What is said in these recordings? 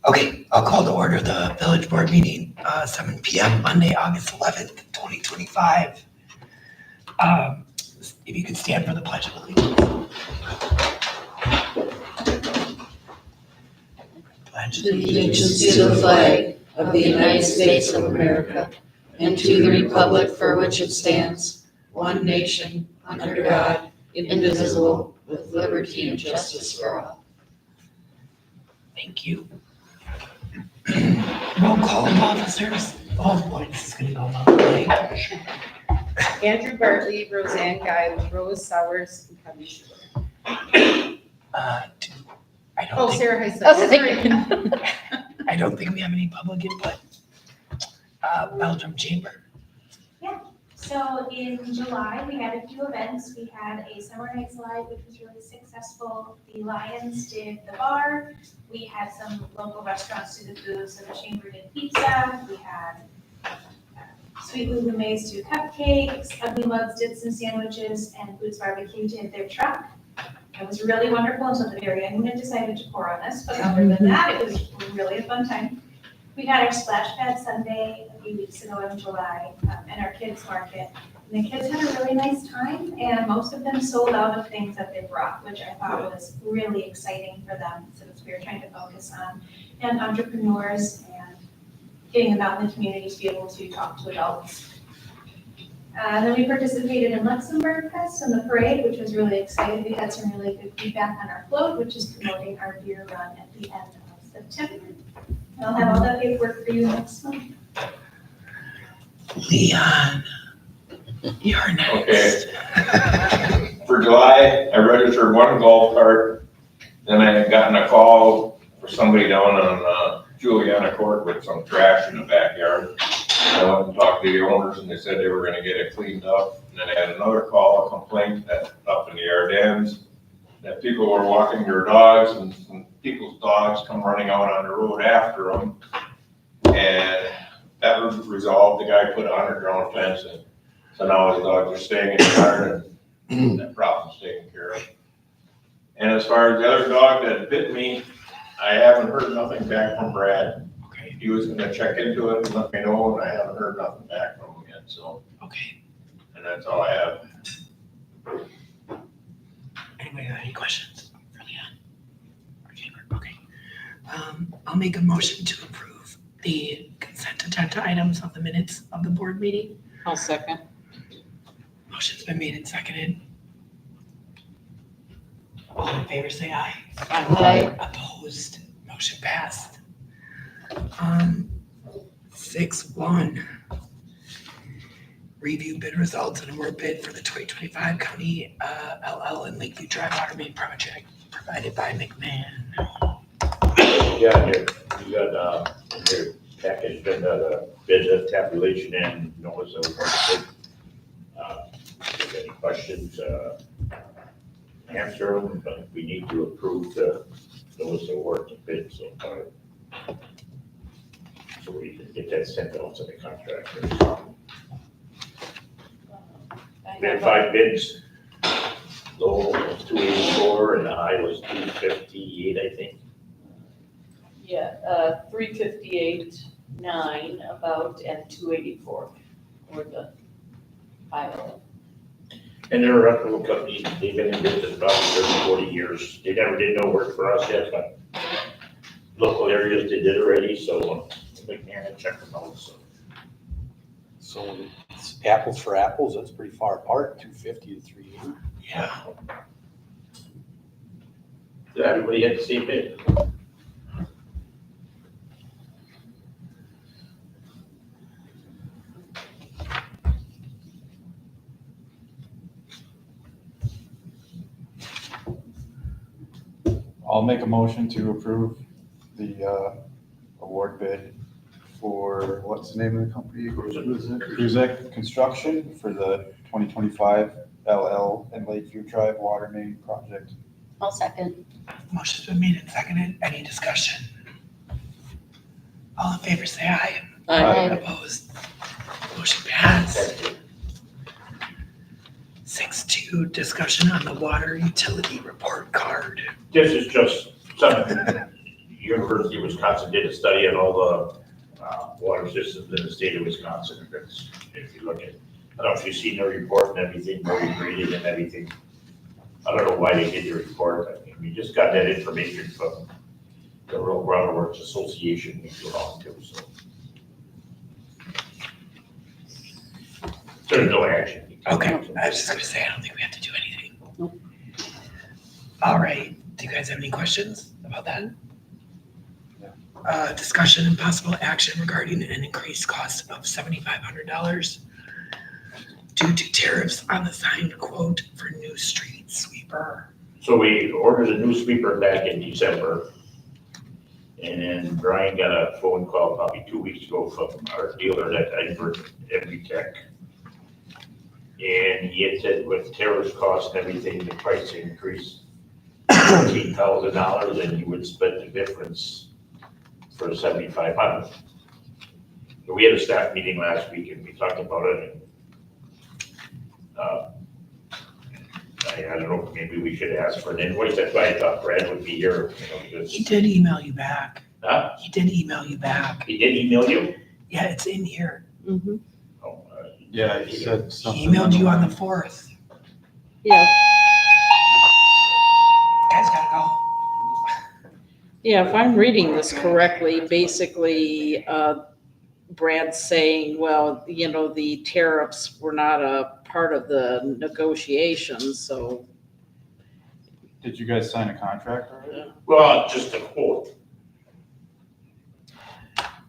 Okay, I'll call to order the village board meeting, 7 PM, Monday, August 11th, 2025. If you could stand for the pledge of allegiance. Pledge Allegiance to the flag of the United States of America and to the republic for which it stands, one nation, under God, indivisible, with liberty and justice for all. Thank you. Roll call of officers. Oh boy, this is gonna go a long way. Andrew Bartley, Roseanne Guy, Rose Sowers, and Cubby Schuler. I don't Oh, think, Sarah Heisler. Oh, Sorry. I don't think we have any public input. Belgium Chamber. So in July, we had a few events. We had a Summer Nights Live, which was really successful. The Lions did the bar. We had some local restaurants do the food. So the Chamber did pizza. We had Sweet Lulu Mays do cupcakes. Ugly Mugs did some sandwiches, and Boots Barbecue did their truck. It was really wonderful until the very end when it decided to pour on us. But other than that, it was really a fun time. We had our Splash Pad Sunday a few weeks ago in July, and our kids market. And the kids had a really nice time, and most of them sold out of things that they brought, which I thought was really exciting for them, since we were trying to focus on and entrepreneurs and getting them out in the community to be able to talk to adults. Then we participated in Luxembourg Fest and the parade, which was really exciting. We had some really good feedback on our float, which is promoting our beer run at the end of September. I'll have all that paperwork for you next month. Leon, you're next. For July, I registered one golf cart, then I had gotten a call for somebody down on Juliana Court with some trash in the backyard. I went and talked to the owners and they said they were gonna get it cleaned up. And then I had another call, a complaint that up in the Ardennes, that people were walking their dogs and some people's dogs come running out on the road after them. And that was resolved, the guy put an underground fence in. So now his dogs are staying in the yard and that problem's taken care of. And as far as the other dog that bit me, I haven't heard nothing back from Brad. Okay, He was gonna check into it and let me know, and I haven't heard nothing back from him yet, so, okay. and that's all I have. Anybody have any questions for Leon? Or Chamber? Okay. I'll make a motion to approve the consent agenda items of the minutes of the board meeting. I'll second. Motion's been made and seconded. All in favor, say aye. Aye. Opposed, motion passed. 6.1. Review bid results and award bid for the 2025 County LL and Lakeview Drive Water Main Project provided by McMahon. Yeah, you got, your package, been the bid of tabulation and notice of award. If you have any questions, answer them, but we need to approve the notice of award to bid so far. So we can get that sent out to the contractor. We had 5 bids. Low was 284 and the high was 258, I think. Yeah, 358, 9 about, and 284 were the final. And they're a reputable company, they've been in business about 30, 40 years. They never did no work for us yet, but local areas they did already, so McMahon had checked them out, so. So it's apples for apples, that's pretty far apart, 250 to 380. Yeah. Everybody had the same bid. I'll make a motion to approve the award bid for, what's the name of the company? Kruzek Construction for the 2025 LL and Lakeview Drive Water Main Project. I'll second. Motion's been made and seconded. Any discussion? All in favor, say aye. Aye. Opposed? Motion passed. 6.2, discussion on the water utility report card. This is just something University of Wisconsin did a study on all the water systems in the state of Wisconsin. If you look at, I don't know if you've seen their report and everything, where we graded and everything. I don't know why they did the report. I mean, we just got that information from the Rural Water Works Association we belong to, so. There's no action. Okay, I was just gonna say, I don't think we have to do anything. All right, do you guys have any questions about that? Discussion and possible action regarding an increased cost of $7,500 due to tariffs on the signed quote for new street sweeper. So we ordered a new sweeper back in December. And then Brian got a phone call probably 2 weeks ago from our dealer at Tech. And he had said with tariffs costs and everything, the price increased $14,000 and he would split the difference for $7,500. So we had a staff meeting last week and we talked about it and I don't know, maybe we should ask for an invoice. That's why I thought Brad would be here, because. He did email you back. Huh? He did email you back. He did email you? Yeah, it's in here. Mhm. Oh, Yeah, he said He something. emailed you on the 4th. Yeah, Guys gotta go. yeah, if I'm reading this correctly, basically, Brad's saying, well, you know, the tariffs were not a part of the negotiations, so. Did you guys sign a contract already? Well, just a quote.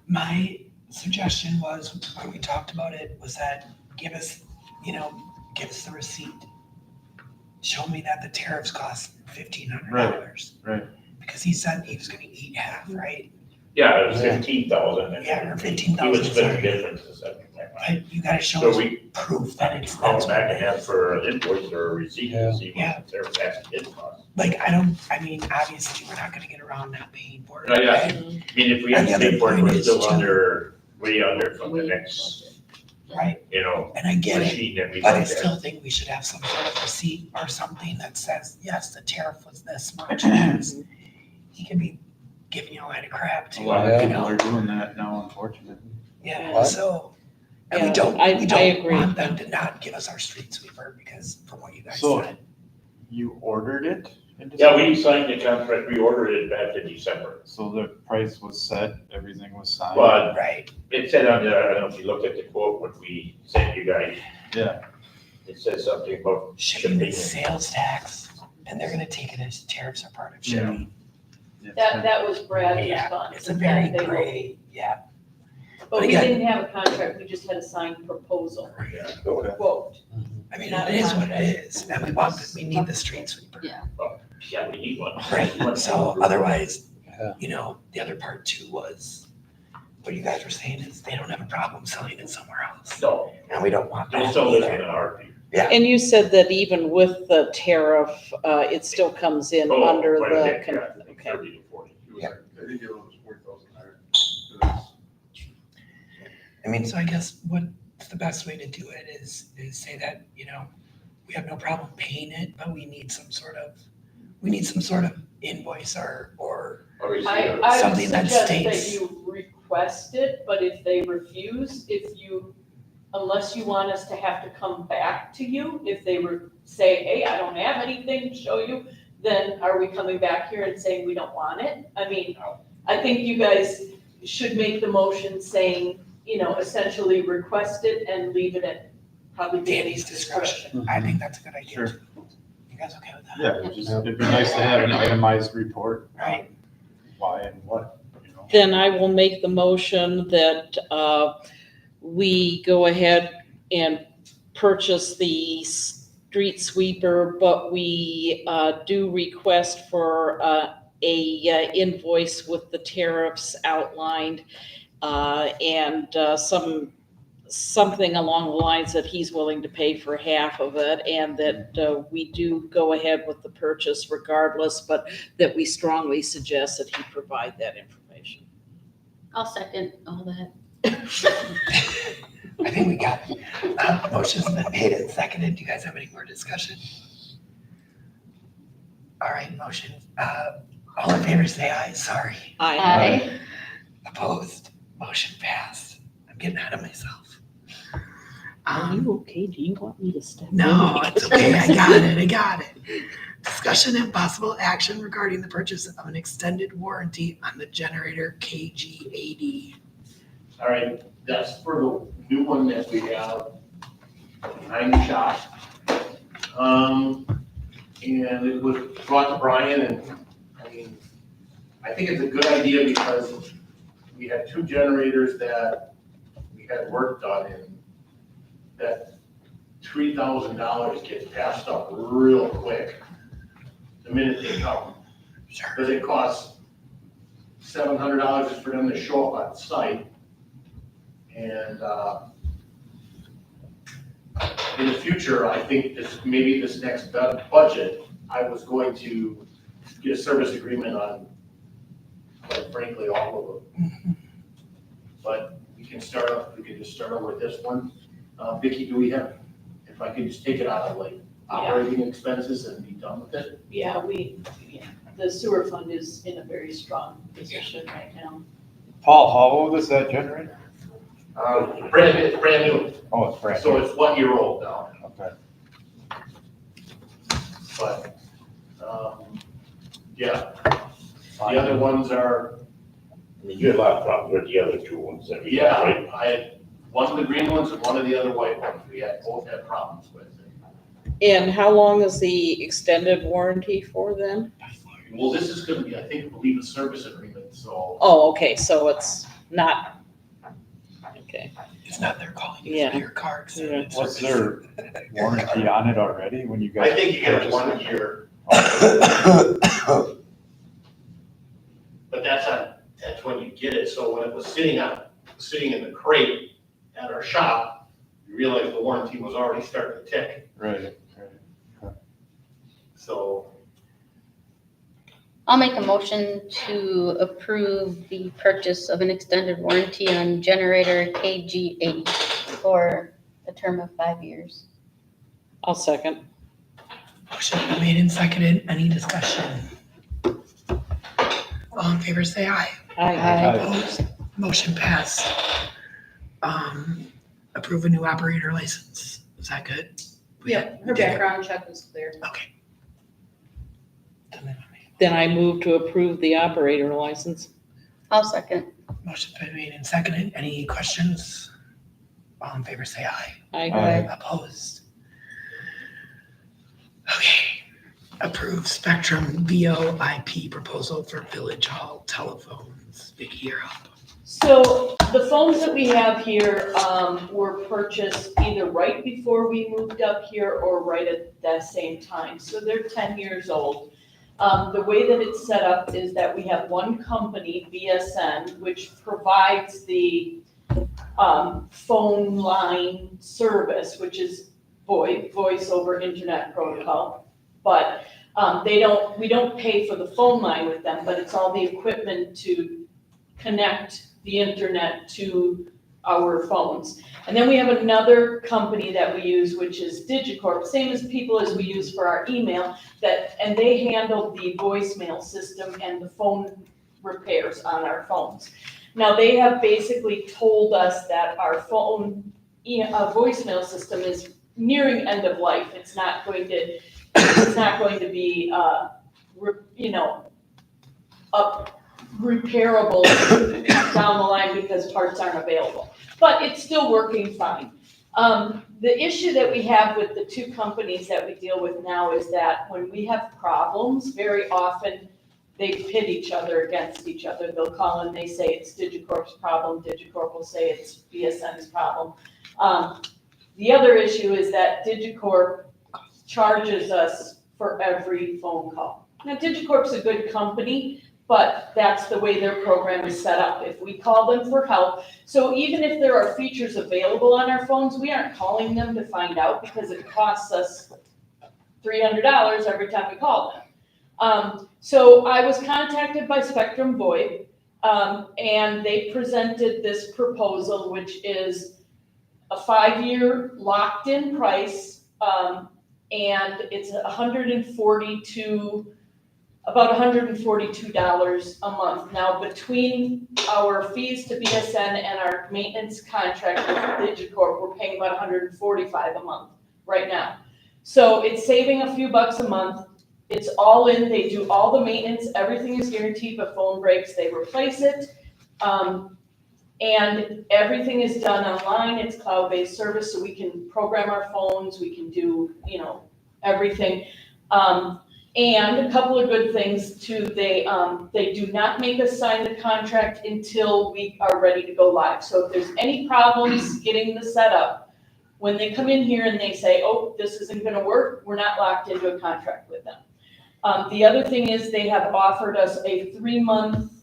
My suggestion was, when we talked about it, was that give us the receipt. Show me that the tariffs cost $1,500. Right. Because he said he was gonna eat half, right? Yeah, it was 15,000. Yeah, or He 15,000, would split the sorry. difference to 7,500. But you gotta show So us we proof that it's. call that's back what and it ask is. for an invoice or a receipt to see Yeah. what the tariffs actually did cost. Like, obviously, we're not gonna get around not paying for it. Yeah, yeah. right? I mean, if we have And the to other pay for it, point we're is still too- way under from the next, Right, machine and I get it, that we but I looked still at. think we should have some sort of receipt or something that says, yes, the tariff was this much. because He could be giving you a lot of crap A too, lot you of people know? are doing that now, unfortunately. Yeah, What? so, and we Yeah, don't I agree. want them to not give us our street sweeper, because from what you guys So- said. You ordered it in Yeah, December? we signed the contract, we ordered it back in December. So the price was set, everything was signed? But Right, it said on there, I don't know if you looked at the quote, when we sent you guys, Yeah, it said something about shipping shipping. is sales tax, and they're gonna take it as tariffs are part of shipping. yeah. That was Brad's Yeah, response. it's a very that they will- gray, yeah, But we again- didn't have a contract, we just had a signed proposal, Yeah. Okay. quote. I mean, it is what it is, and we need the street sweeper. Yeah, we need one. Right, so otherwise, Yeah. the other part too was, what you guys were saying is they don't have a problem selling it somewhere else, No, and we don't want they that still live in either. an heartbeat. And you said that even with the tariff, it still comes in Oh, under quite a the, bit, yeah, like okay. 30 to 40. Yeah. I think it was 40,000 higher. I mean, so I guess what's the best way to do it is say that, we have no problem paying it, but we need some sort of invoice or, Obviously, I would Something that suggest that states- you request it, but if they refuse, unless you want us to have to come back to you, if they say, hey, I don't have anything to show you, then are we coming back here and saying we don't want it? I mean, I think you guys should make the motion saying, essentially request it and leave it at probably Danny's discretion. I think that's a good idea. Sure. You guys okay with that? Yeah, it'd be nice to have an itemized report. on Right. Why and what, then I will make the motion that we go ahead and purchase the street sweeper, but we do request for a invoice with the tariffs outlined and something along the lines that he's willing to pay for half of it, and that we do go ahead with the purchase regardless, but that we strongly suggest that he provide that information. I'll second all that. I think we got it. Motion's been made and seconded. Do you guys have any more discussion? All right, motion, All in favor, say aye. Sorry. Aye. Opposed? Motion passed. I'm getting ahead of myself. Are you okay? Do you want me to step in? No, it's okay. I got it. Discussion and possible action regarding the purchase of an extended warranty on the generator KG80. All right, that's for the new one that we have behind the shop. And it was brought to Brian, and I mean, I think it's a good idea because we had two generators that we had work done in, that $3,000 gets passed up real quick the minute they come. Sure. Because it costs $700 just for them to show up on site. And in the future, I think maybe this next budget, I was going to get a service agreement on, quite frankly, all of them. But we can just start off with this one. Vicki, do we have, if I could just take it out of like operating expenses and be done with it? Yeah, the sewer fund is in a very strong position right now. Paul, how old is that generator? Brand new, Oh, it's brand so new. it's 1 year old now, Okay. but, yeah. The other ones are, I mean, you had a lot of problems with the other two ones that we had, yeah, right? I had one of the green ones and one of the other white ones, both had problems with. And how long is the extended warranty for then? Well, this is gonna be, I believe a service agreement, so. Oh, okay, so it's not, okay. It's not their calling you Yeah. for your car. So Yeah. it's Was service. there warranty on it already when you guys? I think you get a purchased 1 it? year, but that's when you get it, so when it was sitting in the crate at our shop, we realized the warranty was already starting to tick, Right. so. I'll make a motion to approve the purchase of an extended warranty on generator KG80 for a term of 5 years. I'll second. Motion been made and seconded. Any discussion? All in favor, say aye. Aye. Opposed? Motion passed. Approve a new operator license. Is that good? Yep, her We did it. background check was clear. Okay. Then I move to approve the operator license. I'll second. Motion been made and seconded. Any questions? All in favor, say aye. Aye. Opposed? Okay. Approve Spectrum VoIP proposal for Village Hall telephones. Vicki, you're up. So the phones that we have here were purchased either right before we moved up here or right at that same time. So they're 10 years old. The way that it's set up is that we have one company, VSN, which provides the phone line service, which is VoIP, voice over internet protocol. But we don't pay for the phone line with them, but it's all the equipment to connect the internet to our phones. And then we have another company that we use, which is Digicorp, same as people as we use for our email, and they handle the voicemail system and the phone repairs on our phones. Now, they have basically told us that our phone voicemail system is nearing end of life. It's not going to be, repairable down the line because parts aren't available. But it's still working fine. The issue that we have with the two companies that we deal with now is that when we have problems, very often they pit each other against each other. They'll call and they say it's Digicorp's problem. Digicorp will say it's VSN's problem. The other issue is that Digicorp charges us for every phone call. Now, Digicorp's a good company, but that's the way their program is set up. If we call them for help, so even if there are features available on our phones, we aren't calling them to find out because it costs us $300 every time we call them. So I was contacted by Spectrum VoIP, and they presented this proposal, which is a 5-year locked-in price, and it's $142 about $142 a month. Now, between our fees to BSN and our maintenance contract with Digicorp, we're paying about $145 a month right now. So it's saving a few bucks a month. It's all in, they do all the maintenance, everything is guaranteed. If a phone breaks, they replace it. And everything is done online, it's cloud-based service, so we can program our phones, we can do, everything. And a couple of good things too, they do not make us sign the contract until we are ready to go live. So if there's any problems getting the setup, when they come in here and they say, oh, this isn't gonna work, we're not locked into a contract with them. The other thing is they have offered us a 3-month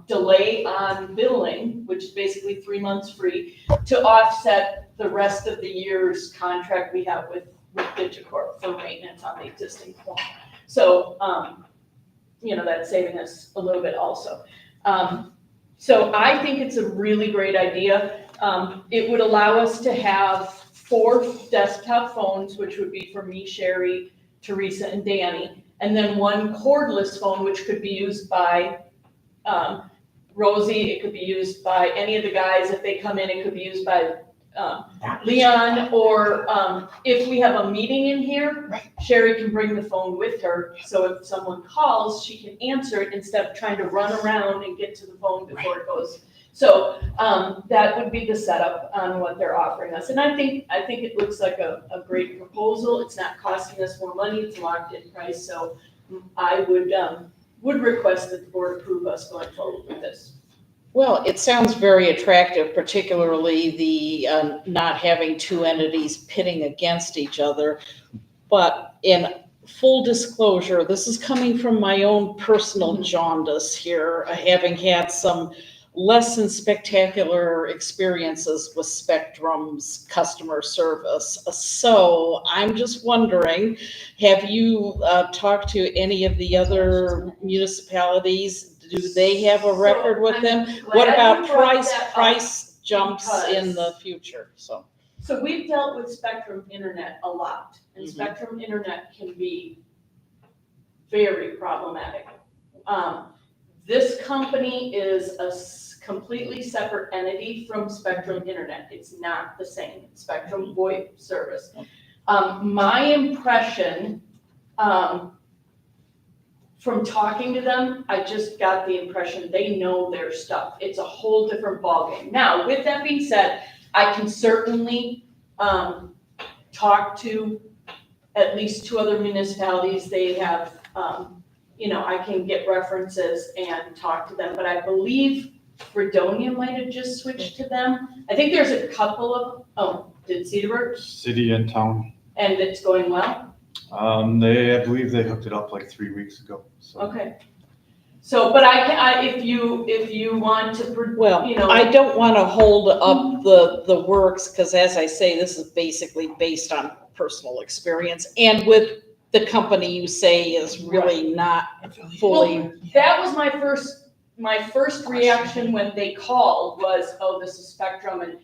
delay on billing, which is basically 3 months free, to offset the rest of the year's contract we have with Digicorp for maintenance on the existing phone. So, that's saving us a little bit also. So I think it's a really great idea. It would allow us to have 4 desktop phones, which would be for me, Sherry, Teresa, and Danny, and then 1 cordless phone, which could be used by Rosie, it could be used by any of the guys. If they come in, it could be used by Leon, or if we have a meeting in here, Sherry can bring the phone with her. So if someone calls, she can answer it instead of trying to run around and get to the phone before it goes. So that would be the setup on what they're offering us. And I think it looks like a great proposal. It's not costing us more money, it's a locked in price. So I would request that the board approve us going forward with this. Well, it sounds very attractive, particularly the not having 2 entities pitting against each other. But in full disclosure, this is coming from my own personal jaundice here, having had some less than spectacular experiences with Spectrum's customer service. So I'm just wondering, have you talked to any of the other municipalities? Do they have a record with them? What about price jumps in the future? So we've dealt with Spectrum Internet a lot, and Spectrum Internet can be very problematic. This company is a completely separate entity from Spectrum Internet. It's not the same. Spectrum VoIP service. My impression, from talking to them, I just got the impression they know their stuff. It's a whole different ballgame. Now, with that being said, I can certainly talk to at least 2 other municipalities. They have, I can get references and talk to them, but I believe Fredonia might have just switched to them. I think there's a couple of, did Cedarburg? City and town. And it's going well? I believe they hooked it up like 3 weeks ago, so. Okay. So, but if you want to, well, I don't want to hold up the works, because as I say, this is basically based on personal experience, and with the company you say is really not fully. That was my first reaction when they called was, oh, this is Spectrum, and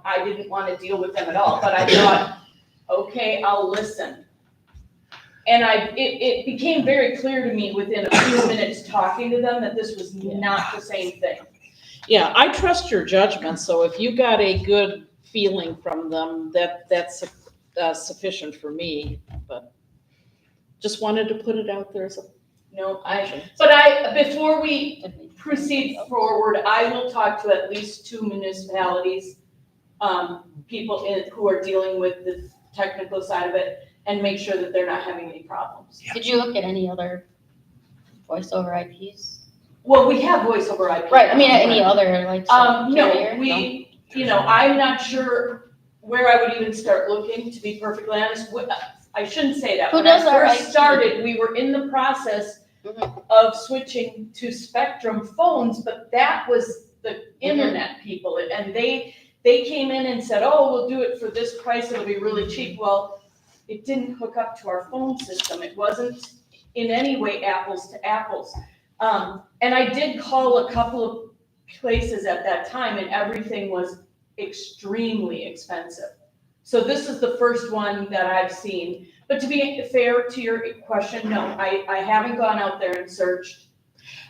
I didn't want to deal with them at all, but I thought, okay, I'll listen. And it became very clear to me within a few minutes talking to them that this was not the same thing. Yeah, I trust your judgment, so if you got a good feeling from them, that's sufficient for me, but just wanted to put it out there as a. No, before we proceed forward, I will talk to at least 2 municipalities, people who are dealing with the technical side of it, and make sure that they're not having any problems. Did you look at any other voice over IPs? Well, we have voice over IP. Right, I mean, any other, like, No, carrier? I'm not sure where I would even start looking, to be perfectly honest. I shouldn't say that. Who When I does our first IT? started, we were in the process of switching to Spectrum phones, but that was the internet people, and they came in and said, oh, we'll do it for this price, it'll be really cheap. Well, it didn't hook up to our phone system. It wasn't in any way apples to apples. And I did call a couple of places at that time, and everything was extremely expensive. So this is the first one that I've seen. But to be fair to your question, no, I haven't gone out there and searched.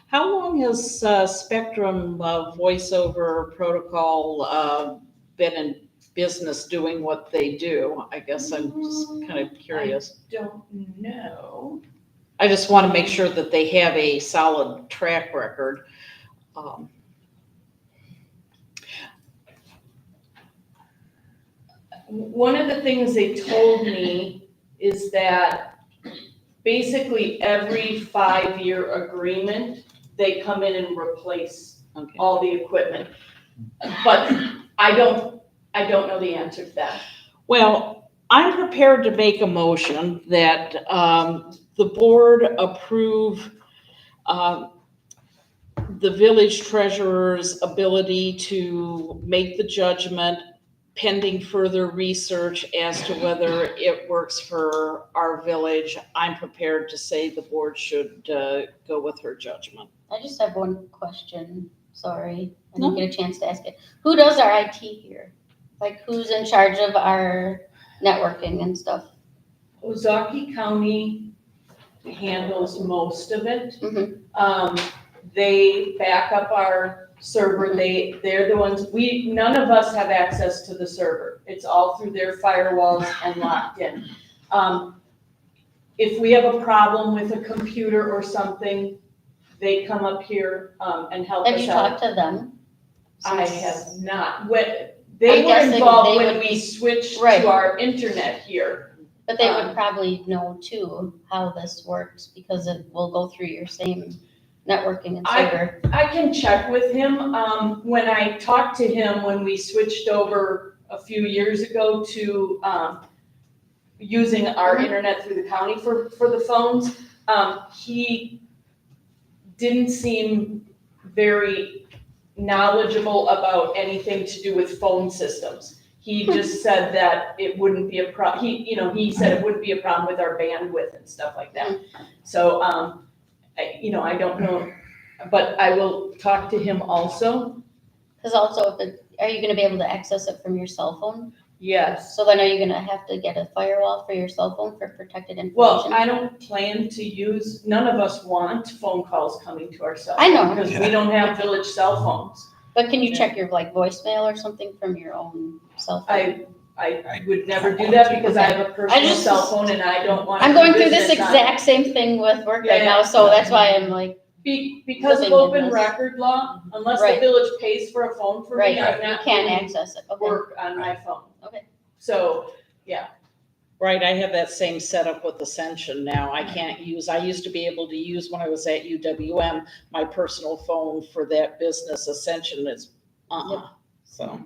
How long has Spectrum voice over protocol been in business doing what they do? I guess I'm just kind of curious. Don't know. I just want to make sure that they have a solid track record. One of the things they told me is that basically every 5-year agreement, they come in and replace Okay. all the equipment. But I don't know the answer to that. Well, I'm prepared to make a motion that the board approve the village treasurer's ability to make the judgment pending further research as to whether it works for our village. I'm prepared to say the board should go with her judgment. I just have one question, sorry, I No. didn't get a chance to ask it. Who does our IT here? Like, who's in charge of our networking and stuff? Ozark County handles most of it. Mhm. They back up our server, they're the ones, none of us have access to the server. It's all through their firewalls and locked in. If we have a problem with a computer or something, they come up here, and help Have us you out. talked to them? I Since- have not, they I'm were guessing involved they when would we be- switched Right. to our internet here. But they would probably know too how this works because it will go through your same networking and server. I can check with him. When I talked to him, when we switched over a few years ago to, using our internet through the county for the phones, he didn't seem very knowledgeable about anything to do with phone systems. He just said that it wouldn't be a he said it wouldn't be a problem with our bandwidth and stuff like that. So, I don't know, but I will talk to him also. Cause also, are you gonna be able to access it from your cell phone? Yes. So then are you gonna have to get a firewall for your cell phone for protected information? Well, I don't plan to use, none of us want phone calls coming to our cell I know. phone. Because we don't have village cell phones. But can you check your like voicemail or something from your own cell phone? I would never do that because I have a personal just- cell phone and I don't want to I'm do going through this business on- exact same thing with work right Yeah. now, so that's why I'm like, Because of living in open this. record law, unless the Right. village pays for a phone for right, me, I'm you not can't doing access it, okay. work on my phone. Okay. So, Right, I have that same setup with Ascension now. I used to be able to use when I was at UWM, my personal phone for that business. Ascension is, so.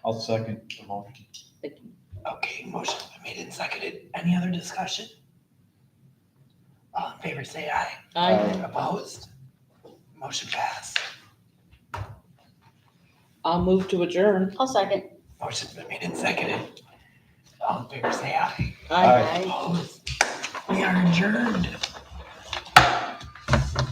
I'll second the motion. Okay, motion been made and seconded. Any other discussion? All in favor, say aye. I, Opposed? Motion passed. I'll move to adjourn. I'll second. Motion's been made and seconded. All in favor, say aye. I Opposed? We are adjourned.